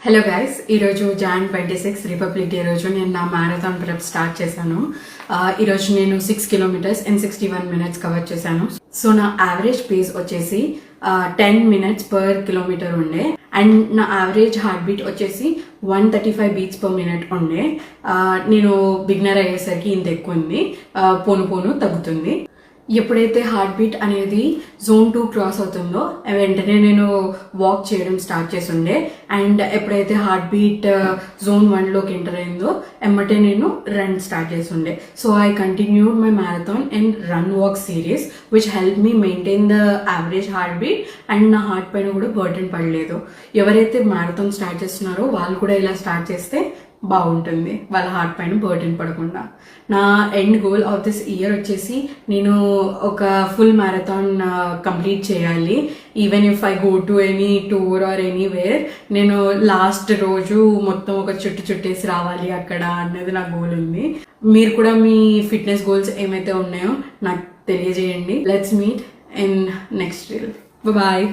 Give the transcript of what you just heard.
Hello guys, ఈరోజు John 26 republic day రోజు నేను నా మ్యారథాన్ ప్రెప్ స్టార్ట్ చేశాను. ఈరోజు నేను 6 కిలోమీటర్స్ ఇన్ 61 మినిట్స్ కవర్ చేశాను. సో నా యావరేజ్ పేస్ వచ్చేసి 10 మినిట్స్ పర్ కిలోమీటర్ ఉండే అండ్ నా యావరేజ్ హార్ట్ బీట్ వచ్చేసి 135 బీట్స్ పర్ మినిట్ ఉండే. నేను బిగినర్ అయ్యేసరికి ఇంత ఎక్కువ ఉంది, పోను పోను తగ్గుతుంది. ఎప్పుడైతే హార్ట్ బీట్ అనేది జోన్ 2 క్రాస్ అవుతుందో వెంటనే నేను వాక్ చేయడం స్టార్ట్ చేస్తుండే అండ్ ఎప్పుడైతే హార్ట్ బీట్ జోన్ 1లోకి ఎంటర్ అయిందో ఎమ్మటే నేను రన్ స్టార్ట్ చేస్తుండే. So I continued my marathon in run walk series which help me maintain the average heart beat and నా హార్ట్ పైన కూడా బర్డెన్ పడలేదు. ఎవరైతే మ్యారథాన్ స్టార్ట్ చేస్తున్నారో వాళ్ళు కూడా ఇలా స్టార్ట్ చేస్తే బాగుంటుంది, వాళ్ళ హార్ట్ పైన బర్డెన్ పడకుండా. నా end goal of this year వచ్చేసి నేను ఒక ఫుల్ మ్యారథాన్ కంప్లీట్ చేయాలి. Even if I go to any tour or anywhere, నేను లాస్ట్ రోజు మొత్తం ఒక చుట్టేసి రావాలి అక్కడ అన్నది నా గోల్ ఉంది. మీరు కూడా మీ ఫిట్నెస్ గోల్స్ ఏమైతే ఉన్నాయో నాకు తెలియజేయండి. Let's meet in next reel. Bye.